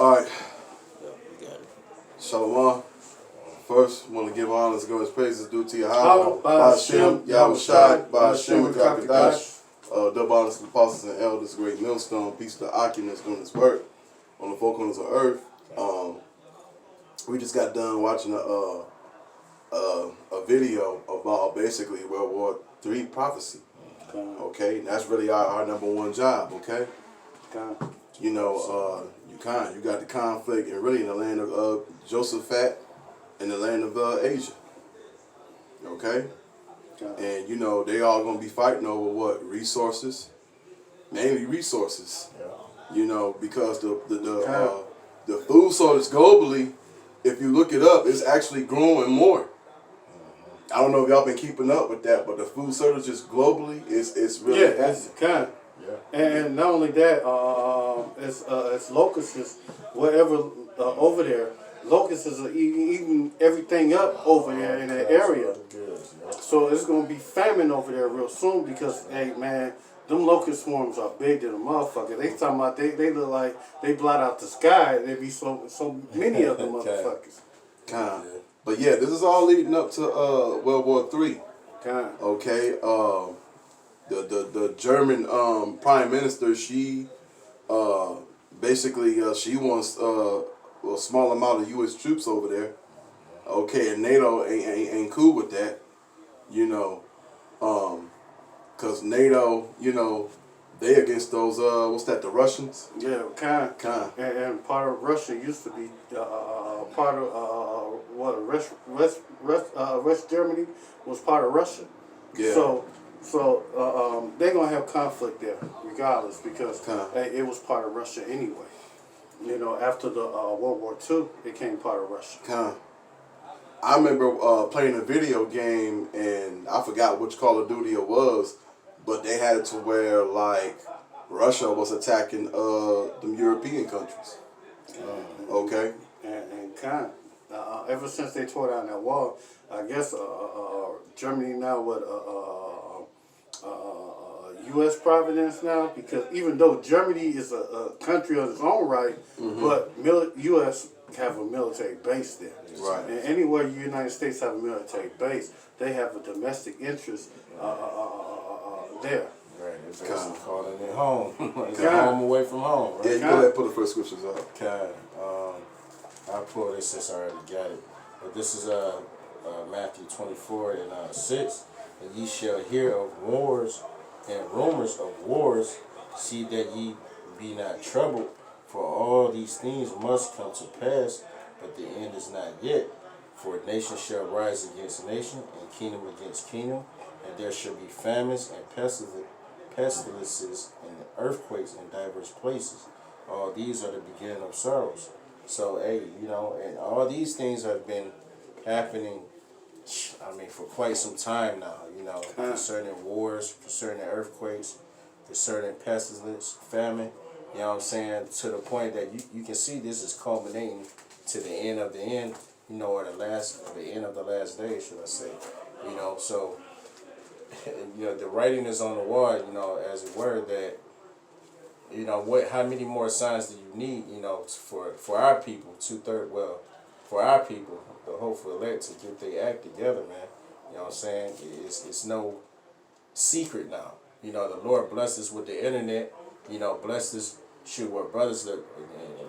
All right, Yeah, you got it. Shalom. First, want to give honors, glory, praises due to Yahweh, Yahweh, Hashem, Yahweh Shai, Hashem, and Kakadash. Double honors to the apostles and elders, great millstone, peace to the occupants doing this work on the four corners of earth. We just got done watching a video about basically World War III prophecy. Okay, and that's really our number one job. Okay, you know, you got the conflict and really in the land of Josaphat in the land of Asia. Okay, and you know they all gonna be fighting over what resources, mainly resources. You know, because the food shortage globally, if you look it up, is actually growing more. I don't know if y'all been keeping up with that, but the food shortages globally is really it's kind. Yeah. And not only that, it's locusts, whatever over there. Locusts are eating everything up over there in that area. So it's gonna be famine over there real soon because, hey man, them locust swarms are big than a motherfucker. They talking about they look like they blot out the sky. There be so many of them motherfuckers. But yeah, this is all leading up to World War III. Okay. The German Prime Minister, she basically she wants a small amount of U.S. troops over there. Okay, and NATO ain't cool with that. You know, cause NATO, you know, they against those the Russians? Yeah, and part of Russia used to be part of West Germany was part of Russia. Yeah. So they're gonna have conflict there regardless because it was part of Russia anyway. You know, after the World War II, it became part of Russia. I remember playing a video game, and I forgot which Call of Duty it was, but they had it to where, like, Russia was attacking them European countries. Okay? And ever since they tore down that wall, I guess Germany now U.S. providence now, because even though Germany is a country of its own right, but U.S. have a military base there. Right. And anywhere the United States have a military base, they have a domestic interest there. Right, it's basically calling it home. It's a home away from home, right? Yeah, you go ahead and put the first scriptures up. Okay. I pulled this since I already got it. But this is Matthew 24 and 6. And ye shall hear of wars and rumors of wars. See that ye be not troubled, for all these things must come to pass, but the end is not yet. For nation shall rise against nation, and kingdom against kingdom, and there shall be famines and pestilences and earthquakes in diverse places. All these are the beginning of sorrows. So, hey, you know, and all these things have been happening, I mean, for quite some time now, you know, concerning wars, concerning earthquakes, concerning pestilence, famine, you know what I'm saying, to the point that you can see this is culminating to the end of the end, you know, or the end of the last days, should I say, you know, so, you know, the writing is on the wall, you know, as it were, that, you know, how many more signs do you need, you know, for our people, for our people, the hopeful elect, to get their act together, man. You know what I'm saying? It's no secret now. You know, the Lord blessed us with the internet, you know, blessed us, we're brothers and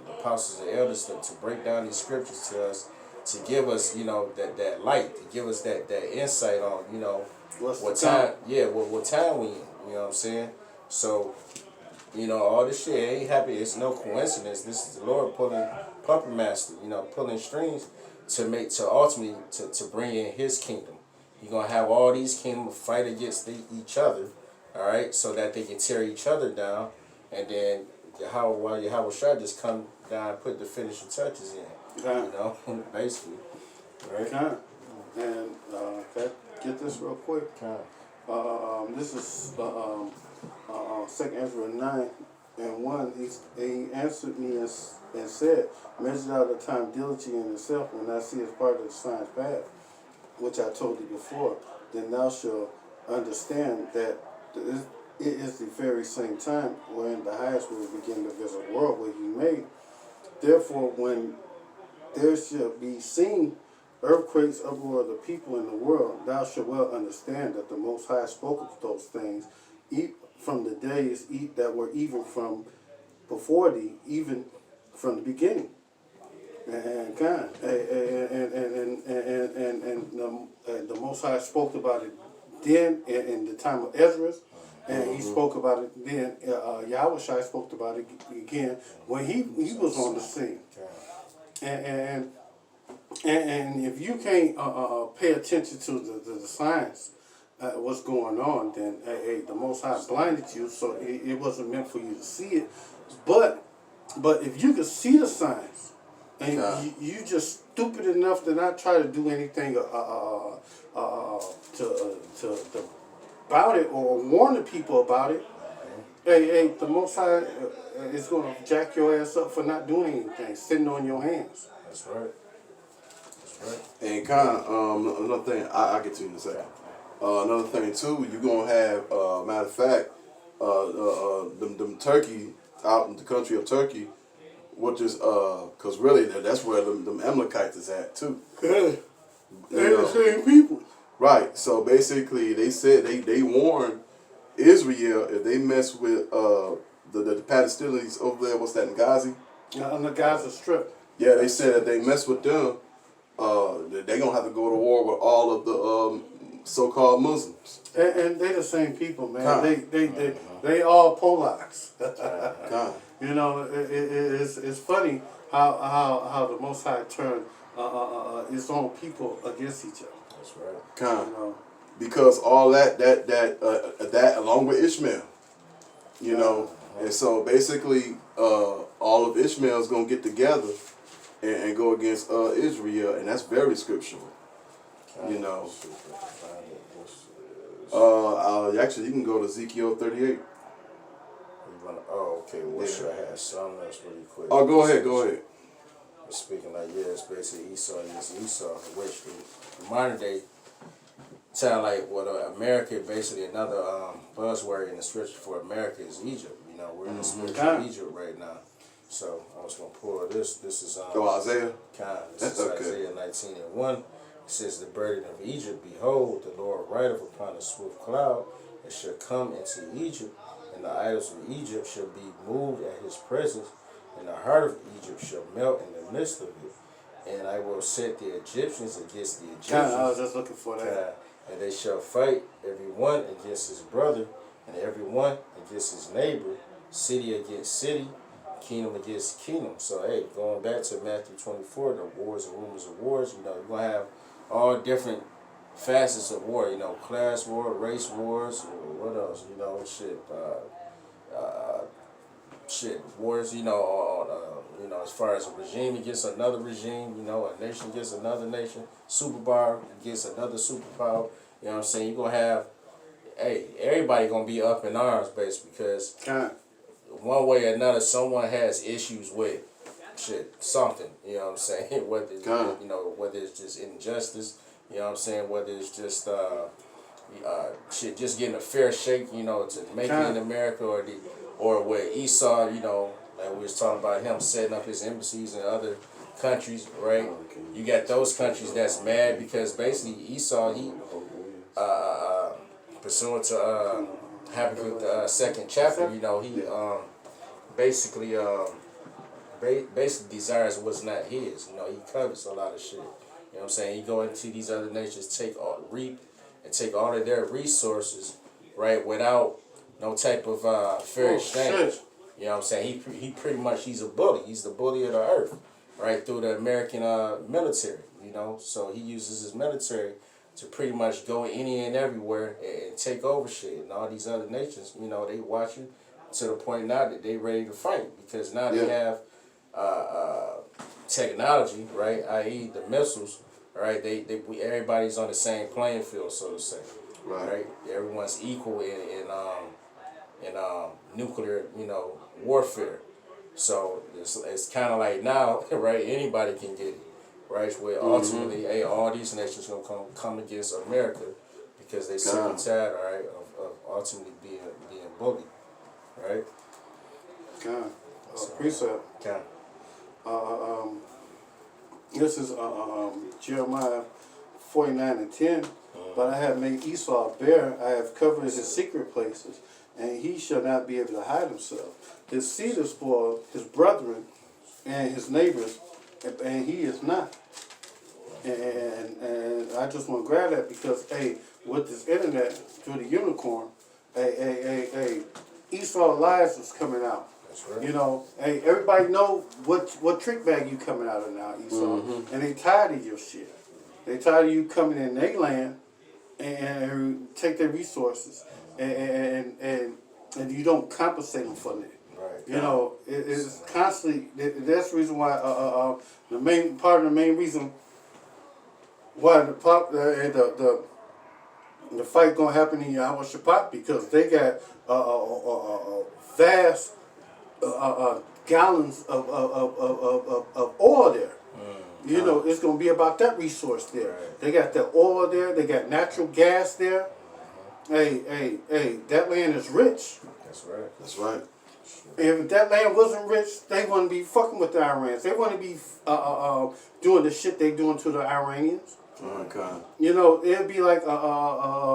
the apostles and elders to break down these scriptures to us, to give us, you know, that light, to give us that insight on, you know, what time we in, you know what I'm saying? So, you know, all this shit ain't happy. It's no coincidence. This is the Lord puppet master, you know, pulling strings to ultimately to bring in His kingdom. You're gonna have all these kingdoms fight against each other, all right, so that they can tear each other down, and then Yahweh Shai just come down and put the finishing touches in, you know, basically, right? And get this real quick. This is 2 Ezra 9:1. He answered me and said, measure out the time diligently in itself, when I see as part of the signs path, which I told you before, then thou shalt understand that it is the very same time wherein the highest will begin to visit the world where He made Therefore, when there shall be seen earthquakes, uproar of the people in the world, thou shalt well understand that the Most High spoke of those things from the days that were even from before thee, even from the beginning. And God, and the Most High spoke about it then in the time of Ezra, and he spoke about it then. Yahweh Shai spoke about it again when he was on the scene. And if you can't pay attention to the science, what's going on, then the Most High blinded you, so it wasn't meant for you to see it. But if you could see the signs, and you just stupid enough to not try to do anything to about it or warn the people about it, the Most High is going to jack your ass up for not doing anything, sitting on your hands. That's right. And another thing, I'll get to you in a second. Another thing too, you're gonna have, matter of fact, them Turkey out in the country of Turkey, which is cause really that's where them Amalekites is at too. They're the same people. Right. So basically, they said they warned Israel if they mess with the Palestinians over there. What's that in Gaza? On the Gaza Strip. Yeah, they said if they mess with them, they're gonna have to go to war with all of the so-called Muslims. And they the same people, man. They all Polacks. You know, it's funny how the Most High turned his own people against each other. That's right. You know, because all that along with Ishmael, you know, and so basically all of Ishmael is gonna get together and go against Israel, and that's very scriptural. You know. Actually, you can go to Ezekiel 38. Oh, okay. Well, sure, I have something else really quick. Oh, go ahead. Speaking like, yeah, it's basically Esau against Esau, which in modern day sound like what America, basically another buzzword in the scripture for America is Egypt. You know, we're in the spiritual Egypt right now. So I was gonna pull this. This is Isaiah. This is Isaiah 19:1. It says, "The burden of Egypt, behold, the Lord rideth upon a swift cloud, and shall come into Egypt, and the idols of Egypt shall be moved at his presence, and the heart of Egypt shall melt in the midst of it. And I will set the Egyptians against the Egyptians." I was just looking for that. "And they shall fight every one against his brother, and every one against his neighbor, city against city, kingdom against kingdom." So, hey, going back to Matthew 24, the wars and rumors of wars, you know, you're going to have all different facets of war, you know, class war, race wars, what else, you know, wars, you know, as far as a regime against another regime, you know, a nation against another nation, superpower against another superpower, you know what I'm saying? You're going to have, everybody going to be up in arms, basically, because one way or another, someone has issues with something, you know what I'm saying? Whether it's just injustice, you know what I'm saying? Whether it's just just getting a fair shake, you know, to make it in America, or where Esau, you know, like we was talking about him setting up his embassies in other countries, right? You got those countries that's mad because basically Esau, he pursuant to Habakkuk the second chapter, you know, he basically desires what's not his. You know, he covets a lot of shit. You know what I'm saying? He go into these other nations, reap and take all of their resources, right, without no type of fair exchange. You know what I'm saying? He pretty much, he's a bully. He's the bully of the earth, right, through the American military, you know. So he uses his military to pretty much go any and everywhere and take over shit. And all these other nations, you know, they watch you to the point now that they ready to fight because now they have technology, right, i.e. the missiles, right, everybody's on the same playing field, so to say, right? Everyone's equal in nuclear, you know, warfare. So it's kind of like now, right, anybody can get it, right, where ultimately, all these nations going to come against America because they sick and tired, right, of ultimately being bullied, right? Precept. this is Jeremiah 49:10. But I have made Esau bare, I have covered his secret places, and he shall not be able to hide himself. His seed is spoiled, his brethren and his neighbors, and he is not. And I just want to grab that because, hey, with this internet, through the unicorn, Esau lies is coming out. That's right. You know, hey, everybody know what trick bag you coming out of now, Esau. And they tired of your shit. They tired of you coming in their land and take their resources and you don't compensate them for it. Right. You know, it's constantly. That's the reason why the main reason why the fight gonna happen in Yahweh Shabbat because they got vast gallons of oil there. You know, it's going to be about that resource there. Right. They got the oil there. They got natural gas there. Hey, that land is rich. That's right. That's right. If that land wasn't rich, they wouldn't be fucking with the Iranians. They wouldn't be doing the shit they doing to the Iranians. Okay. You know, it'd be like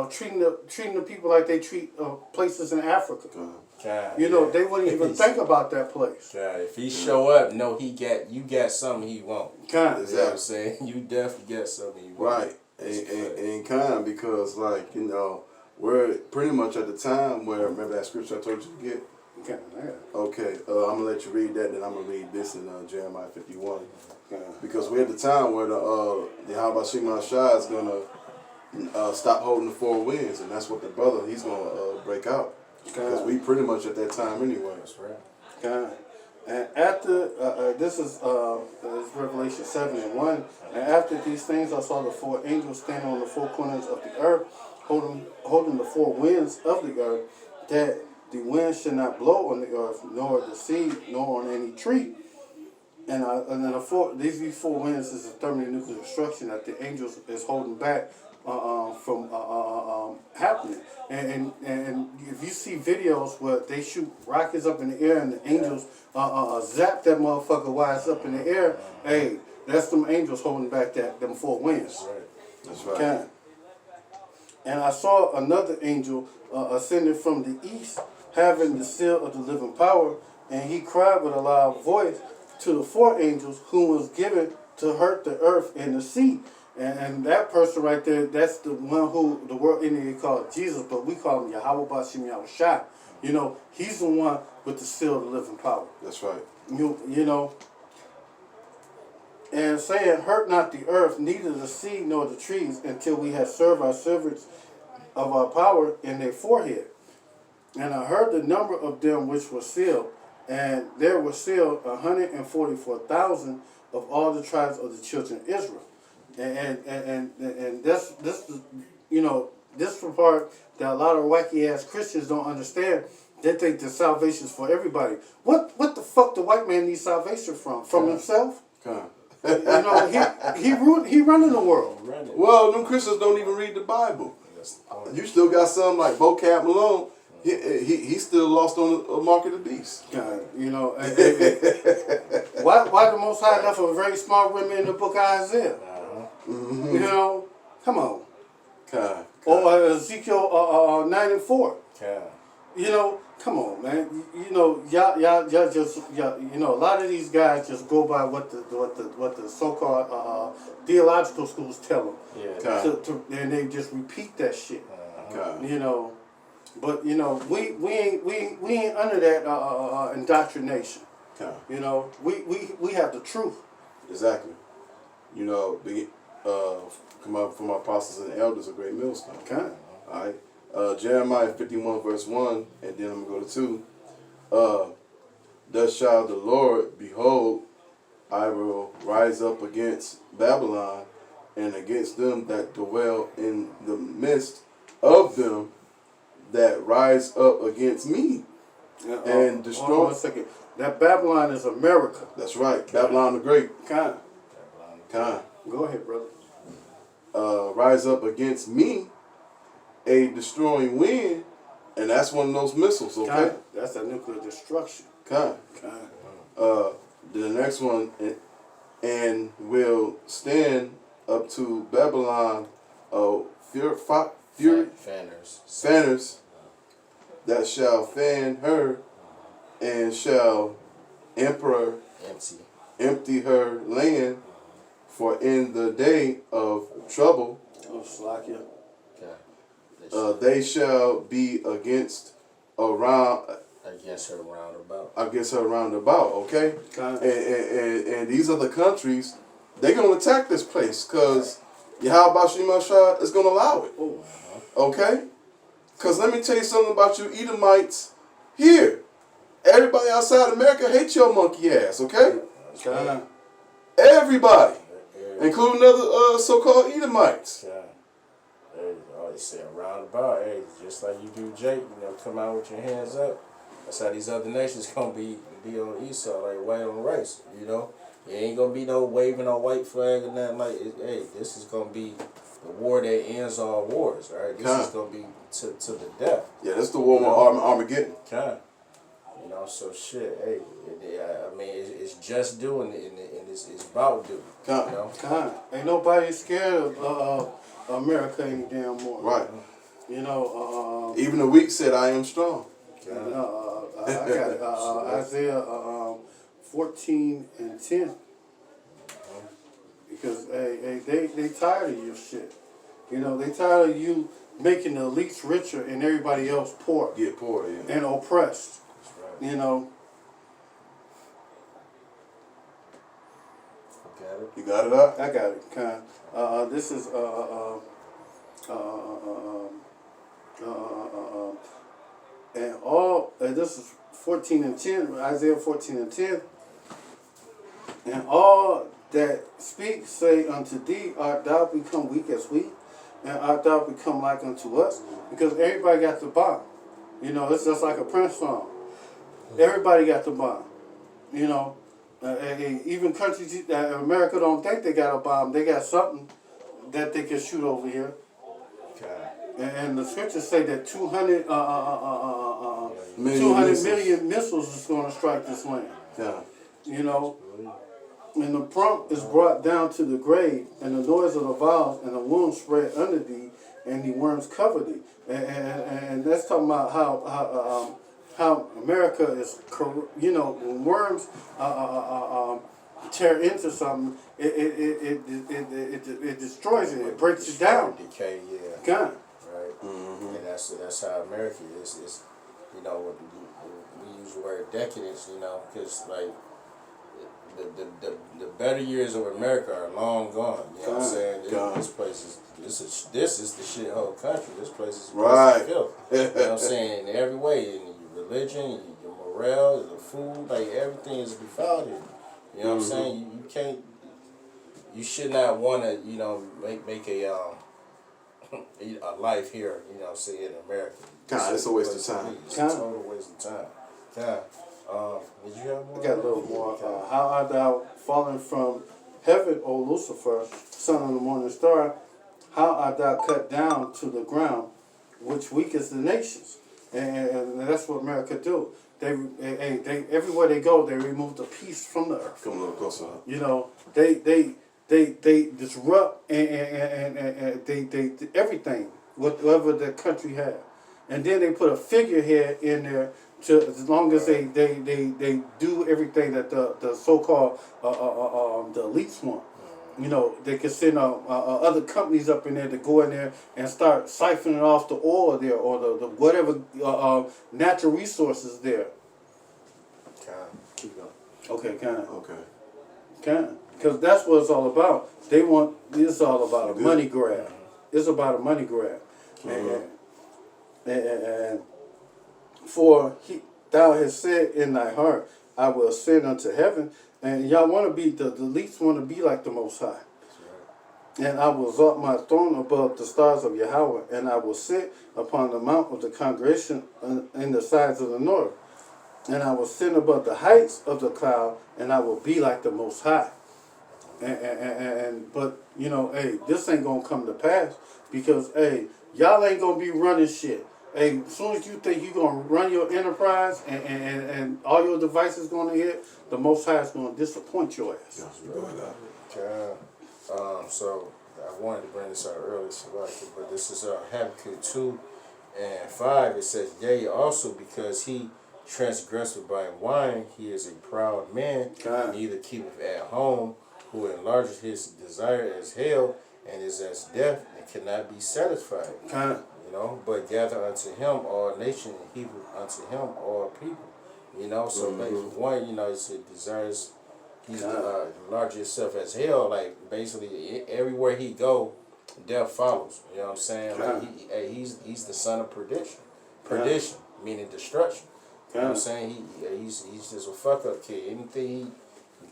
treating the people like they treat places in Africa. God, You know, they wouldn't even think about that place. God, if he show up, no, you got something he won't. Kind You know what I'm saying? You definitely got something he won't. Right. And kind of because, like, you know, we're pretty much at the time where, remember that scripture I told you to get? Okay, I'm going to let you read that, then I'm going to read this in Jeremiah 51. Because we're at the time where the Yahweh Shema Shai is going to stop holding the four winds, and that's what the brother, he's going to break out. Because we pretty much at that time anyway. That's right. And after, this is Revelation 7:1. And after these things I saw the four angels standing on the four corners of the earth, holding the four winds of the earth, that the wind should not blow on the earth, nor the sea, nor on any tree. And then these four winds is a thermonuclear destruction that the angels is holding back from happening. And if you see videos where they shoot rockets up in the air and the angels zap that motherfucker while it's up in the air, hey, that's them angels holding back them four winds. That's right. Okay. And I saw another angel ascending from the east, having the seal of the living power, and he cried with a loud voice to the four angels whom was given to hurt the earth and the sea. And that person right there, that's the one who the world Indian call Jesus, but we call him Yahweh Bashim Yahweh Shai. You know, he's the one with the seal of the living power. That's right. You know, and saying, hurt not the earth, neither the sea nor the trees, until we have served our servants of our power in their forehead. And I heard the number of them which were sealed, and there were sealed 144,000 of all the tribes of the children of Israel. And this you know, this is the part that a lot of wacky ass Christians don't understand. They think the salvation is for everybody. What the fuck the white man needs salvation from? From himself? Okay. You know, he running the world. Well, them Christians don't even read the Bible. You still got some like Bo Cap Malone. He's still lost on the mark of the beast. God, you know, why the Most High left a very small remnant in the book of Isaiah? You know, come on. Or Ezekiel 9:4. You know, come on, man. You know, y'all just you know, a lot of these guys just go by what the so-called theological schools tell them. And they just repeat that shit. You know, but you know, we ain't under that indoctrination. You know, we have the truth. Exactly. You know, come up from our apostles and elders, a great millstone. All right. Jeremiah 51 verse 1, and then I'm going to go to 2. Thus shall the Lord, behold, I will rise up against Babylon and against them that dwell in the midst of them that rise up against me and destroy. Hold on 1 second. That Babylon is America. That's right. Babylon the Great. Go ahead, brother. Rise up against me, a destroying wind, and that's one of those missiles, okay? That's a nuclear destruction. Then the next one, and will stand up to Babylon, fanners that shall fan her, and shall emperor empty her land, for in the day of trouble they shall be against her round about. Okay, and these other countries, they gonna attack this place because Yahweh Shemashah is gonna allow it. Okay, because let me tell you something about you Edomites here. Everybody outside America hates your monkey ass. Okay, everybody, including other so-called Edomites. They say a roundabout, hey, just like you do, Jake. Come out with your hands up. That's how these other nations gonna be on Esau, like white on rice. It ain't gonna be no waving no white flag or nothing like it. Hey, this is gonna be the war that ends all wars. All right, this is gonna be to the death. Yeah, this is the war with Armageddon. So shit. Hey, I mean, it's just doing it, and it's about doing. Ain't nobody scared of America any damn more. Right. Even the weak said, "I am strong." I got Isaiah 14:10. Because they tired of your shit. They tired of you making the elites richer and everybody else poor. Get poor, yeah. And oppressed. Right. You got it up? I got it. This is this is 14:10, Isaiah 14:10. And all that speak say unto thee, art thou become weak as we, and art thou become like unto us? Because everybody got the bomb. It's just like a Prince song. Everybody got the bomb. Even countries that America don't think they got a bomb, they got something that they can shoot over here. And the scriptures say that 200 million missiles is going to strike this land. And the prompt is brought down to the grave, and the noise of the vials and the wounds spread under thee, and the worms cover thee. And that's talking about how America is, when worms tear into something, it destroys it. It breaks it down. Decay, yeah. God. Right. Mm-hmm. And that's how America is. We use the word decadence, because like the better years of America are long gone. You know what I'm saying? This place is this is the shithole country. This place is right. Filth. You know what I'm saying? In every way, in your religion, your morale, the food, like everything is defiled here. You know what I'm saying? You can't. You should not want to, make a life here. You know what I'm saying, in America. God, it's a waste of time. It's a total waste of time. God. Did you have more? I got a little more. How art thou fallen from heaven, O Lucifer, son of the morning star? How art thou cut down to the ground, which weakens the nations? And that's what America do. They everywhere they go, they remove the peace from the earth. Come a little closer. They disrupt and they everything, whatever the country has, and then they put a figurehead in there. As long as they do everything that the so-called the elites want, they can send other companies up in there to go in there and start siphoning off the oil there or the whatever natural resources there. Keep going. Okay, kind of. Okay. Because that's what it's all about. It's all about a money grab. It's about a money grab. And for thou hast said in thy heart, I will ascend unto heaven. And y'all want to be, the elites want to be like the Most High. Right. And I will exalt my throne above the stars of Yahweh, and I will sit upon the mount of the congregation in the sides of the north. And I will sit above the heights of the cloud, and I will be like the Most High. But this ain't gonna come to pass because y'all ain't gonna be running shit. Hey, as soon as you think you're gonna run your enterprise and all your devices gonna hit, the Most High is gonna disappoint your ass. So I wanted to bring this out earlier, but this is Habakkuk 2:5. It says, yea, also because he transgressed with buying wine, he is a proud man, God. neither keepeth at home, who enlarges his desire as hell, and is as death, and cannot be satisfied. Kind You know, but gather unto him all nations, and heap unto him all people. You know, so like one, you know, he said desires, he's enlarge himself as hell. Like basically, everywhere he go, death follows. You know what I'm saying? Like he's the son of perdition, meaning destruction. You know what I'm saying? He's just a fuck up kid. Anything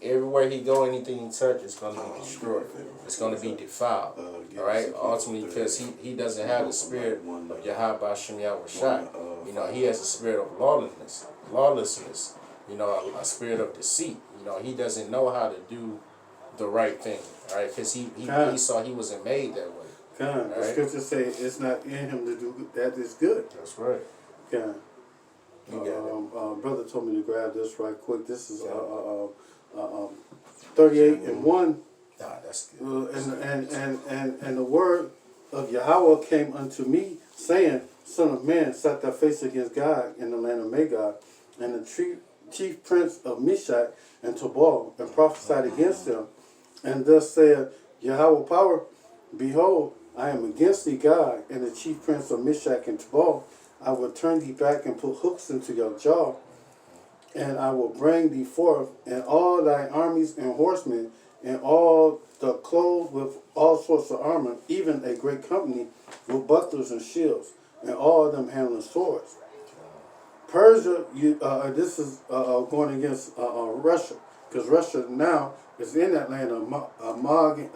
everywhere he go, anything he touch is gonna be destroyed. It's gonna be defiled. All right, ultimately, because he doesn't have the spirit of Yahweh Shem Yahushai. You know, he has a spirit of lawlessness. You know, a spirit of deceit. You know, he doesn't know how to do the right thing. All right, because he saw he wasn't made that way. The scriptures say it's not in him to do that is good. That's right. Brother told me to grab this right quick. This is 38:1. Nah, that's good. And the word of Yahweh came unto me, saying, Son of man, set thy face against God in the land of Magog, and the chief prince of Meshach and Tubal, and prophesied against them. And thus said Yahweh power, behold, I am against thee, God, and the chief prince of Meshach and Tubal. I will turn thee back and put hooks into your jaw, and I will bring thee forth, and all thy armies and horsemen, and all the clothed with all sorts of armor, even a great company with bucklers and shields, and all of them handling swords. Persia, this is going against Russia, because Russia now is in that land of Mag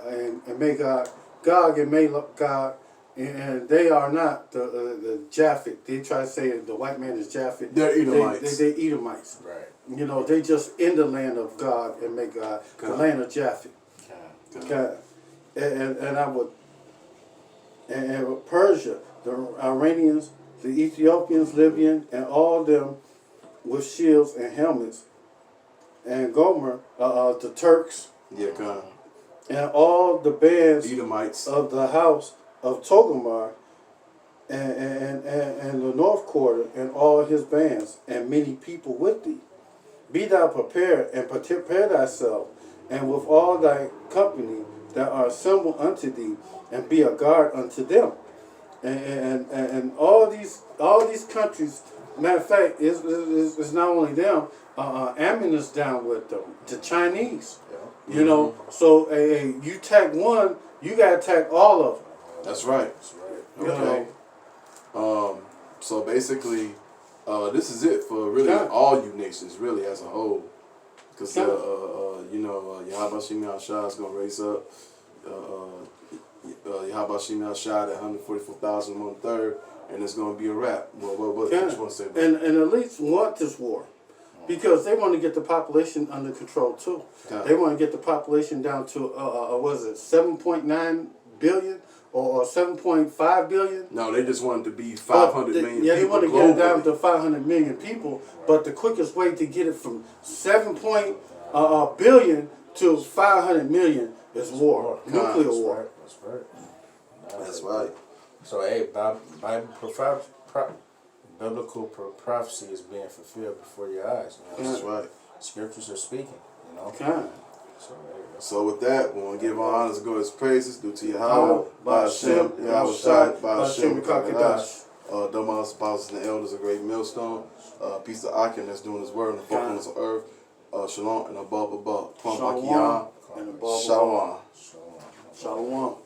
and Magog, Gog and Magog, and they are not the Japhet. They try to say the white man is Japhet. They're Edomites. They Edomites. Right. You know, they just in the land of Gog and Magog, the land of Japhet. And I would, and Persia, the Iranians, the Ethiopians, Libyan, and all them with shields and helmets, and Gomer, the Turks, and all the bands Edomites of the house of Togomar, and the north quarter, and all his bands, and many people with thee. Be thou prepared, and prepare thyself, and with all thy company that are assembled unto thee, and be a guard unto them. And all these countries, matter of fact, it's not only them. Ammon is down with them. The Chinese, you know. So you attack one, you gotta attack all of them. That's right. Okay. So basically, this is it for really all you nations, really as a whole, because Yahweh Shem Yahushua is gonna raise up. Yahweh Shem Yahushua at 144,000 1/3, and it's gonna be a wrap. What you want to say about and elites want this war, because they want to get the population under control too. They want to get the population down to 7.9 billion or 7.5 billion. No, they just want it to be 500 million. Yeah, they people want to globally. get it down to 500 million people. But the quickest way to get it from 7 billion to 500 million is war, nuclear war. That's right. That's right. So, biblical prophecy is being fulfilled before your eyes. You know? That's right. Scriptures are speaking. You know. So with that, we want to give our honors and glorious praises due to Yahweh, Ba'ashem, Yahushai, Ba'ashem, Kakadash. Domas, apostles, and the elders, a great millstone. Peace to Akim that's doing his word in the four corners of earth. Shalom and above. Kwam Bakiyam. And above. Shalom. Shalom.